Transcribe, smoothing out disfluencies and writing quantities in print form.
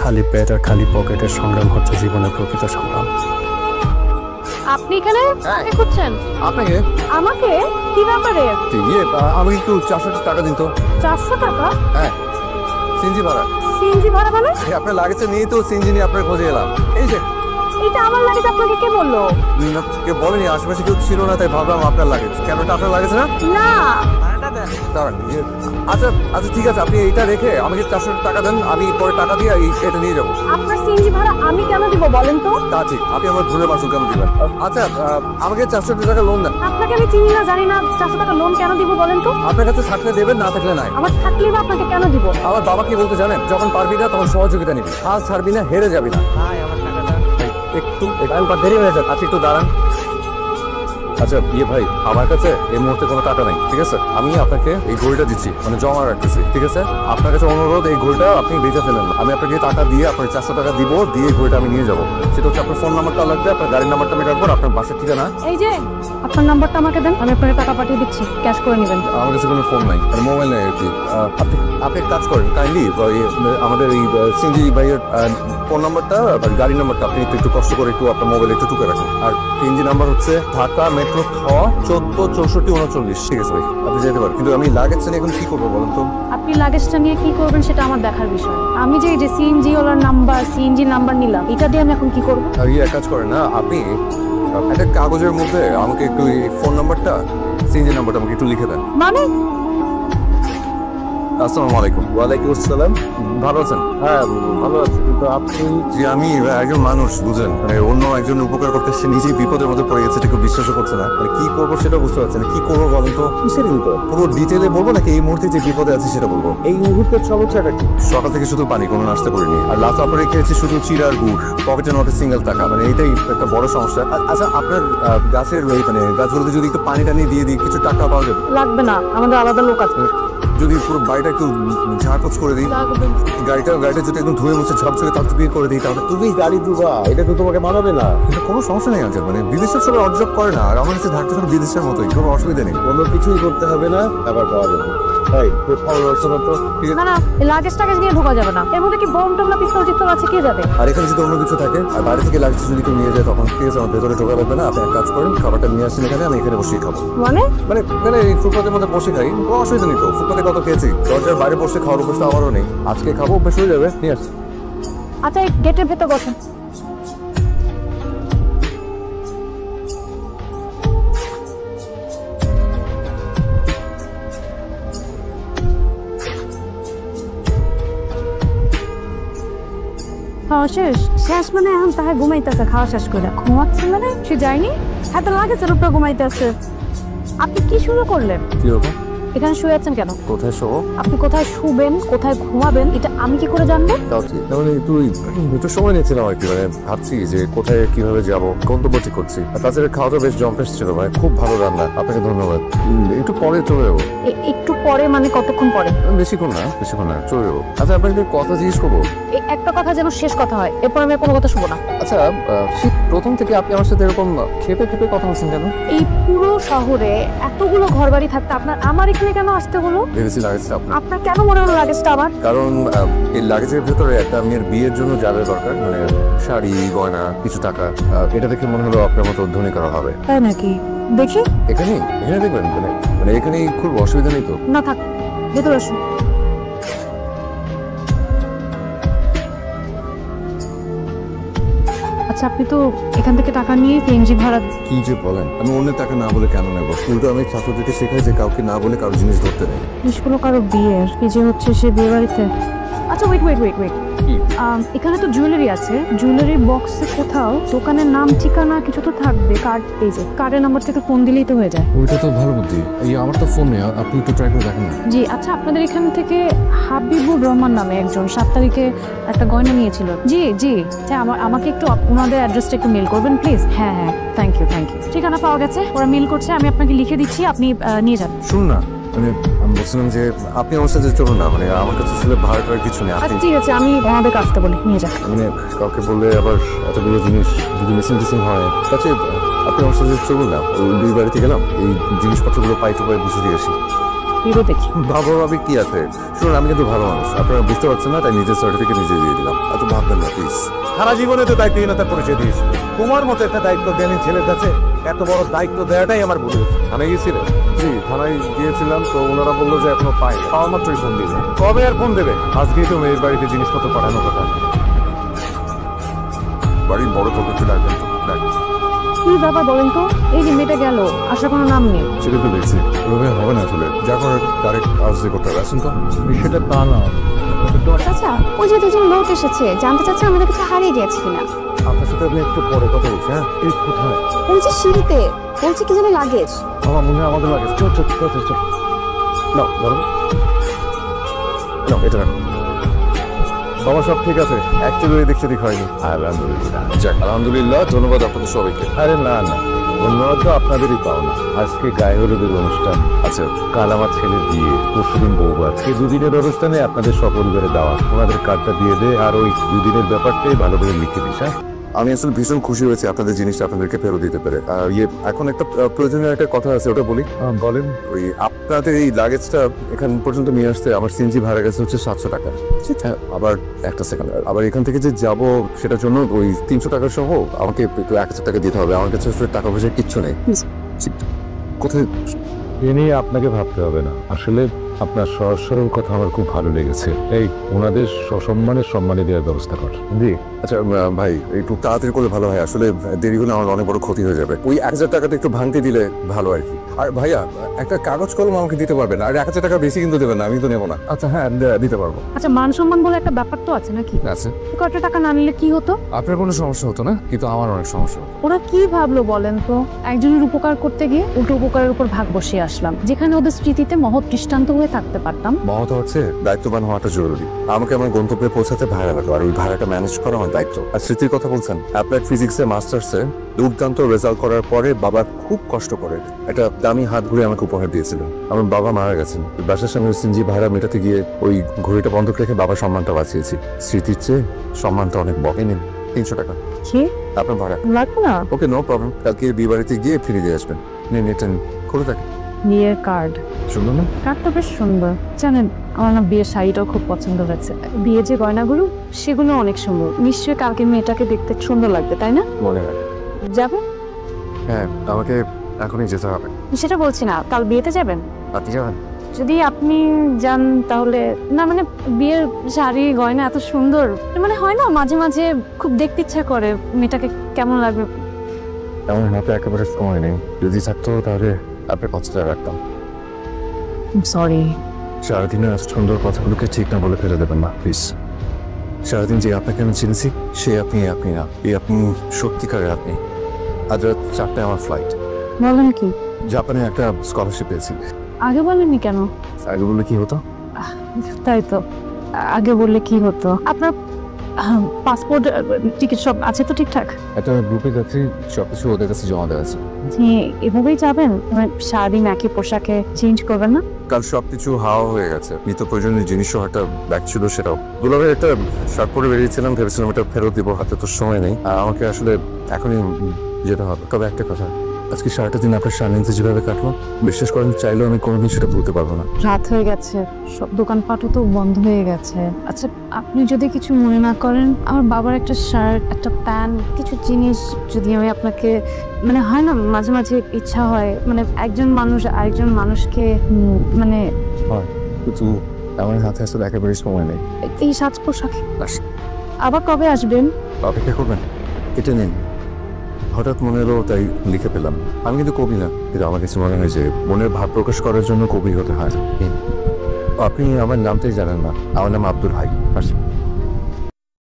খালি পেট আর খালি পকেটের সংগ্রাম হচ্ছে জীবনের প্রকৃত সংগ্রাম। আপনি এখানে কাকে খুঁজছেন? আপনাকে? আমাকে? কি ব্যাপারে? আমি একটু 400 টাকা দিন তো। 400 টাকা? হ্যাঁ, সিএনজি ভাড়া। সিএনজি ভাড়া মানে? আপনার লাগেছে নিয়ে তো সিএনজি নিয়ে আপনার খোঁজে এলাম। এই যে এটা আমার লাগেজ, আপনাকে কে বললো? কেউ বলেনি, আশেপাশে কেউ ছিল না তাই ভাবলাম আপনার লাগেজ। কেন এটা আপনার লাগেছে না? না। দাঁড়ান, আচ্ছা আচ্ছা ঠিক আছে, আপনি এইটা রেখে আমাকে 400 টাকা দেন, আমি পরে টাকা দিয়ে এটা নিয়ে যাবো। আপনার সিএনজি ভাড়া আমি কেন দিব বলেন তো? তা ঠিক, আপনি আমার ঘুরে বাসুন কেন দিবেন? আচ্ছা আমাকে 400 টাকা লোন দেন। আপনাকে আমি চিনি না, জানি না, 400 টাকা লোন কেন দিব বলেন তো? আপনার কাছে থাকলে দেবেন, না থাকলে নাই। আমার থাকলে বা আপনাকে কেন দিব? আমার বাবা কি বলতে জানেন, যখন পারবি না তখন সহযোগিতা নিবি, হাল ছাড়বি না, হেরে যাবি না। একটু দেরি হয়ে যাচ্ছে, আচ্ছা একটু দাঁড়ান। আচ্ছা ভাই, আমার কাছে এই মুহূর্তে কোনো টাকা নাই, ঠিক আছে? আমি আপনাকে এই ঘড়িটা দিচ্ছি, মানে জমা রাখতেছি, ঠিক আছে? আপনার কাছে অনুরোধ, এই ঘড়িটা আপনি বেঁচে ফেলেন। আমি আপনাকে টাকা দিয়ে আপনার 400 টাকা দিব, দিয়ে ঘড়িটা আমি নিয়ে যাবো। সেটা হচ্ছে আপনার ফোন নাম্বারটা লাগবে, আপনার গাড়ির নাম্বারটা আমি রাখবো, আপনার বাসার ঠিকানা। এই যে আপনার নাম্বারটা আমাকে দেন, আমি আপনাকে টাকা পাঠিয়ে দিচ্ছি, ক্যাশ করে নেবেন। আমার কাছে কোনো ফোন নাই, মোবাইল নাই আর কি। আপনি এক কাজ করেন, কাইন্ডলি আমাদের এই সিএনজি ভাইয়ের ফোন নাম্বারটা আর গাড়ির নাম্বারটা আপনি একটু কষ্ট করে একটু আপনার মোবাইলে একটু টুকে রাখুন। আর সিএনজি নাম্বার হচ্ছে ঢাকা মেট্রো 146439। ঠিক আছে ভাই, আপনি যেতে পারেন, কিন্তু আমি লাগেজটা নিয়ে এখন কি করবো বলেন তো? আপনি লাগেজটা নিয়ে কি করবেন সেটা আমার দেখার বিষয়। আমি যে সিএনজি ওলার নাম্বার, সিএনজি নাম্বার নিলাম, এটা দিয়ে আমি এখন কি করবো? আর এক কাজ করেন না, আপনি একটা কাগজের মধ্যে আমাকে একটু এই ফোন নাম্বারটা, সিএনজি নাম্বারটা আমাকে একটু লিখে দেন। মানে? আসসালামু আলাইকুম। ওয়ালাইকুম আসসালাম। ভালো আছেন? হ্যাঁ ভালো আছি, কিন্তু আপনি? যে আমি একজন মানুষ, বুঝলেন, মানে অন্য একজন উপকার করতে সে নিজেই বিপদের মধ্যে পড়ে গেছে, এটা কেউ বিশ্বাসও করছে না। মানে কি করবো সেটা বুঝতে পারছেন না। কি করবো বলেন তো? কিসের বিপদ? পুরো ডিটেলে বলবো নাকি এই মুহূর্তে যে বিপদে আছে সেটা বলবো? এই মুহূর্তের সমস্যাটা কি? সকাল থেকে শুধু পানি, কোনো নাস্তা করিনি, আর লাস্ট আপনারে খেয়েছি শুধু চিড় আর গুড়, পকেটে নট সিঙ্গেল টাকা। মানে এটাই একটা বড় সমস্যা। আচ্ছা আপনার গাছের মানে গাছগুলোতে যদি একটু পানি টানি দিয়ে দিই, কিছু টাকা পাওয়া যাবে? লাগবে না, আমাদের আলাদা লোক আছে। যদি পুরো বাড়িটা একটু ঝাড়পোছ করে দিই, গাড়িটা যদি একদম ধুয়ে মুছে ঝকঝকে তাকবির করে দিই, তাহলে তুমি গাড়ি ধুবা, এটা তো তোমাকে মানাবে না। এটা কোনো সমস্যা নেই আঙ্কেল, মানে বিদেশের সবাই অবজর্ভ করে না, আর আমার কাছে ঢাকতে সব বিদেশের মতোই, কোনো অসুবিধা নেই। কোনো কিছুই করতে হবে না, আবার পাওয়া যাবে। না না, লাগেজ টাগেজ নিয়ে ঢোকা যাবে না। এর মধ্যে কি বোম টোম না পিস্তল টিস্তল আছে, কে যাবে? আর এখানে যদি অন্য কিছু থাকে আর বাইরে থেকে লাগছে যদি কেউ নিয়ে যায়, তখন ঠিক আছে, আমার ভেতরে ঢোকা লাগবে না। আপনি এক কাজ করেন, খাবারটা নিয়ে আসেন এখানে, আমি এখানে বসেই খাবো। মানে মানে এই ফুটপাতের মধ্যে বসে খাই, কোনো অসুবিধা নেই তো। ফুটপাতে কত খেয়েছি, দরজার বাইরে বসে খাওয়ার অভ্যাস আমারও নেই। আজকে খাবো, অভ্যাস হয়ে যাবে, নিয়ে আসি। আচ্ছা, এই গেটের ভেতর বসেন। খাওয়া শেষ? শেষ মানে এখন তাহে ঘুমাইতেছে, খাওয়া শেষ করে ঘুমাচ্ছে মানে? সে যায়নি, এত লাগেছে উপরে ঘুমাইতেছে। আপনি কি শুরু করলেন? কি রকম? এখানে শুয়ে আছেন কেন? কোথায় শোবো? আপনি কোথায় শুবেন, কোথায় ঘুমাবেন, এটা আমি কি করে জানবো? একটু সময় নিয়েছিলাম আর কি, মানে ভাবছি যে কোথায় কিভাবে যাবো, গন্তব্য ঠিক করছি। আর তাছাড়া খাওয়াটা বেশ জম্পেশ ছিল, ভাই খুব ভালো রান্না, আপনাকে ধন্যবাদ। একটু পরে চলে যাবো। একটু পরে মানে কতক্ষণ পরে? বেশিক্ষণ না চলে যাবো। আচ্ছা আপনাকে কথা জিজ্ঞেস করবো? এই একটা কথা যেন শেষ কথা হয়, এরপর আমি কোনো কথা শুনবো না। আচ্ছা শীত প্রথম থেকে আপনি আমার সাথে এরকম খেপে খেপে কথা বলছেন কেন? এই পুরো শহরে এতগুলো ঘরবাড়ি থাকতে আপনার আমার এখানে কেন আসতে হলো? ভেবেছি লাগেজটা আপনার কেন মনে হলো লাগেজটা আমার? কারণ এই লাগেজের ভেতরে একটা মেয়ের বিয়ের জন্য যাদের দরকার, মানে শাড়ি গয়না কিছু টাকা, এটা দেখে মনে হলো আপনার মতো ধনী করা হবে। তাই নাকি? দেখি। এখানে দেখবেন, মানে এখানে খুব অসুবিধা নেই তো? না থাক, ভেতরে আসুন। আচ্ছা, আপনি তো এখান থেকে টাকা নিয়ে সিএনজি ভাড়া। কি যে বলেন, আমি অন্যের টাকা না বলে কেন নেবো? উল্টো আমি ছাত্রদেরকে শেখাই যে কাউকে না বলে কারো জিনিস ধরতে নেই। নিষ্কুলো কারো বিয়ের, এই যে হচ্ছে সে বিয়ে বাড়িতে। আচ্ছা ওয়েট, এখানে তো জুয়েলারি আছে, জুয়েলারির বক্সে কোথাও দোকানের নাম ঠিকানা কিছু তো থাকবে। কার্ড, এই যে কার্ডের নাম্বার থেকে ফোন দিলেই তো হয়ে যায়। ওইটা তো ভালো বুদ্ধি। এই আমার তো ফোন নেই, আপনি একটু ট্রাই করে দেখেন না। জি আচ্ছা, আপনাদের এখান থেকে হাবিবুর রহমান নামে একজন 7 তারিখে একটা গয়না নিয়েছিল। জি আমাকে একটু ওনাদের অ্যাড্রেসটা একটু মেল করবেন প্লিজ। হ্যাঁ থ্যাংক ইউ। ঠিকানা পাওয়া গেছে, ওরা মেল করছে, আমি আপনাকে লিখে দিচ্ছি, আপনি নিয়ে যান। শুনুন না, মানে আমি বলছিলাম যে আপনি আমার সাথে চলুন না, মানে আমার কাছে আসলে ভাড়াটার কিছু নেই। আচ্ছা ঠিক আছে, আমি ওনাদের কাজটা বলি, নিয়ে যান। মানে কাউকে বললে আবার এতগুলো জিনিস যদি মিসিং হয়, তাতে আপনি আমার সাথে চলুন না, ওই বাড়িতে গেলাম, এই জিনিসপত্রগুলো পাই টু পাই বুঝে দিয়ে আসি। হিরো দেখি। ভাবো ভাবি কি আছে, শুনুন আমি কিন্তু ভালো মানুষ, আপনারা বুঝতে পারছেন না, তাই নিজের সার্টিফিকেট নিজে দিয়ে দিলাম, এত ভাববেন না প্লিজ। সারা জীবনে তো দায়িত্বহীনতার পরিচয় দিয়েছি, তোমার মতো একটা দায়িত্ব জ্ঞানী ছেলের কাছে এত বড় দায়িত্ব দেওয়াটাই আমার ভুল হয়েছে। থানায় গিয়েছিলেন? জি থানায় গিয়েছিলাম, তো ওনারা বললো যে এখনো পাইনি, পাওয়া মাত্রই ফোন দিয়েছে। কবে আর ফোন দেবে? আজকেই তো মেয়ের বাড়িতে জিনিসপত্র পাঠানো কথা। বাড়ির বড় তোকে একটু ডাকবেন তো, ডাক। কি ব্যাপার বলেন তো? এই যে মেয়েটা গেল, আসার কোনো নাম নেই। সেটা তো দেখছি, ওভাবে হবে না আসলে, যা করে ডাইরেক্ট কাজ দিয়ে করতে হবে। আসুন তো। বিষয়টা তা না, চাচা ওই যে দুজন লোক এসেছে, জানতে চাচ্ছে আমাদের কাছে হারিয়ে গেছে কিনা। আপনার সাথে আমি একটু পরে কথা বলছি। হ্যাঁ এই কোথায়? ওই যে সিঁড়িতে, বলছে কি যেন লাগেজ। আমার মনে হয় আমাদের লাগে। চল চল চল চল চল। নাও ধরো, নাও এটা রাখো। বাবা সব ঠিক আছে, অ্যাকচুয়ালি দেখতে ঠিক হয়নি। আলহামদুলিল্লাহ। যাক আলহামদুলিল্লাহ, ধন্যবাদ আপনাদের সবাইকে। আরে না না, ধন্যবাদ তো আপনাদেরই পাওনা। আজকে গায়ে হলুদের অনুষ্ঠান, আচ্ছা কাল আমার ছেলের বিয়ে, পরশুদিন বউভাত। এই দুদিনের অনুষ্ঠানে আপনাদের সপরিবারে দাওয়া। ওনাদের কার্ডটা দিয়ে দে, আর ওই দুদিনের ব্যাপারটাই ভালো করে লিখে দিস। হ্যাঁ আমি আসলে ভীষণ খুশি হয়েছি আপনাদের জিনিসটা আপনাদেরকে ফেরত দিতে পেরে। আর এখন একটা প্রয়োজনীয় একটা কথা আছে, ওটা বলি। বলেন। ওই আপনাদের এই লাগেজটা এখান পর্যন্ত নিয়ে আসতে আমার সিএনজি ভাড়া গেছে হচ্ছে 700 টাকা। আবার একটা সেকেন্ড, আবার এখান থেকে যে যাব সেটার জন্য ওই 300 টাকা সহ আমাকে একটু 1000 টাকা দিতে হবে। আমার কাছে আসলে টাকা পয়সা কিচ্ছু নেই। কোথায়? এ নিয়ে আপনাকে ভাবতে হবে না, আসলে আপনার সহজ সরল কথা আমার খুব ভালো লেগেছে। এই ওনাদের সসম্মানের সম্মানে দেওয়ার ব্যবস্থা কর। জি আচ্ছা ভাই একটু তাড়াতাড়ি করলে ভালো হয়, আসলে দেরি হলে আমার অনেক বড় ক্ষতি হয়ে যাবে। ওই 1000 টাকাটা একটু ভাঙতে দিলে ভালো আর কি। আর ভাইয়া একটা কাগজ কলম আমাকে দিতে পারবেন? আর 1000 টাকা বেশি কিন্তু দেবেন না, আমি তো নেবো না। আচ্ছা হ্যাঁ দিতে পারবো। আচ্ছা মান সম্মান বলে একটা ব্যাপার তো আছে নাকি? আচ্ছা কত টাকা না নিলে কি হতো? আপনার কোনো সমস্যা হতো না, কিন্তু আমার অনেক সমস্যা। ওরা কি ভাবলো বলেন তো? একজনের উপকার করতে গিয়ে উল্টো উপকারের উপর ভাগ বসিয়ে আসলাম, যেখানে ওদের স্মৃতিতে মহৎ দৃষ্টান্ত হয়ে থাকতে পারতাম। মহৎ হচ্ছে দায়িত্ববান হওয়াটা জরুরি। আমাকে আমার গন্তব্যে পৌঁছাতে ভাড়া লাগলো, আর ওই ভাড়াটা ম্যানেজ করা আমার দায়িত্ব। আর স্মৃতির কথা বলছেন, অ্যাপ্লাইড ফিজিক্সে মাস্টার্সে দুর্দান্ত রেজাল্ট করার পরে বাবা খুব কষ্ট করে একটা দামি হাত ঘুরে আমাকে উপহার দিয়েছিল। আমার বাবা মারা গেছেন, বাসার সামনে সিএনজি ভাড়া মেটাতে গিয়ে ওই ঘড়িটা বন্ধক রেখে বাবার সম্মানটা বাঁচিয়েছি। স্মৃতির চেয়ে সম্মানটা অনেক বড়। নিন 300 টাকা কি আপনার ভাড়া। লাগবে না? ওকে নো প্রবলেম, কালকে বিয়ে বাড়িতে গিয়ে ফিরে দিয়ে আসবেন। নিন এটা খুলে থাকে। বিয়ের কার্ড। শুনুন না, কার্ডটা বেশ সুন্দর। জানেন আমার না বিয়ের শাড়িটাও খুব পছন্দ হয়েছে। বিয়ে যে গয়নাগুলো সেগুলো অনেক সুন্দর। নিশ্চয়ই কালকে মেয়েটাকে দেখতে সুন্দর লাগবে, তাই না? মনে হয়। যাবে? হ্যাঁ আমাকে এখনই যেতে হবে। সেটা বলছি না, কাল বিয়েতে যাবেন? আপনি যাবেন? যদি আপনি যান তাহলে না, মানে বিয়ের শাড়ি গয়না এত সুন্দর, মানে হয় না মাঝে মাঝে খুব দেখতে ইচ্ছা করে মেয়েটাকে কেমন লাগবে। আমার হাতে একেবারে সময় নেই, যদি থাকতো তাহলে আপনার কথাটা রাখতাম। সরি। সারাদিনের সুন্দর কথাগুলোকে ঠিক না বলে ফেলে দেবেন না প্লিজ। সারাদিন যে আপনাকে আমি চিনেছি সে আপনি না, এই আপনি সত্যিকারের আপনি। আজ রাত 4টায় আমার ফ্লাইট। বলেন কি? জাপানে একটা স্কলারশিপ পেয়েছি। আগে বলেননি কেন? আগে বললে কি হতো? তাই তো, আগে বললে কি হতো? আপনার পাসপোর্ট টিকিট সব আছে তো ঠিকঠাক? একটা গ্রুপে যাচ্ছি, সবকিছু ওদের কাছে জমা দেওয়া আছে। আপনি এভাবেই যাবেন? মানে সারাদিন একই পোশাকে চেঞ্জ করবেন না? কাল সবকিছু হাওয়া হয়ে গেছে, নিত্য প্রয়োজনীয় জিনিসও একটা ব্যাগ ছিল, সেটাও দুলাভাই একটা শার্ট পরে বেরিয়েছিলাম, ভেবেছিলাম এটা ফেরত দিব, হাতে তো সময় নেই। আর আমাকে আসলে এখনই যেতে হবে। তবে একটা কথা, আজকে সারাটা দিন আপনার সান্নিধ্যে যেভাবে কাটলো, বিশ্বাস করেন চাইলেও আমি কোনোদিন সেটা ভুলতে পারবো না। রাত হয়ে গেছে, সব দোকানপাটও তো বন্ধ হয়ে গেছে। আচ্ছা আপনি যদি কিছু মনে না করেন, আমার বাবার একটা শার্ট, একটা প্যান্ট, কিছু জিনিস যদি আমি আপনাকে, মানে হয় না মাঝে মাঝে ইচ্ছা হয়, মানে একজন মানুষ আরেকজন মানুষকে মানে কিন্তু আমার হাতে আসলে একেবারে সময় নেই। এই সাজ পোশাক। আবার কবে আসবেন? অপেক্ষা করবেন, এটা নিন। হঠাৎ মনে এলো তাই লিখে পেলাম। আমি কিন্তু কবি না, কিন্তু আমার কাছে মনে হয় যে মনের ভাব প্রকাশ করার জন্য কবি হতে হয়। আপনি আমার নামটাই জানেন না, আমার নাম আব্দুল হাই।